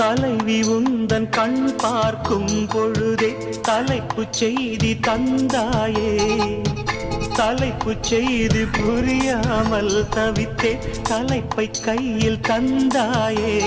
தலைவி உந்தன் கண் பார்க்கும் பொழுதே தலைப்பு செய்தி தந்தாயே. தலைப்பு செய்தி புரியாமல் தவித்தே தலைப்பை கையில் தந்தாயே.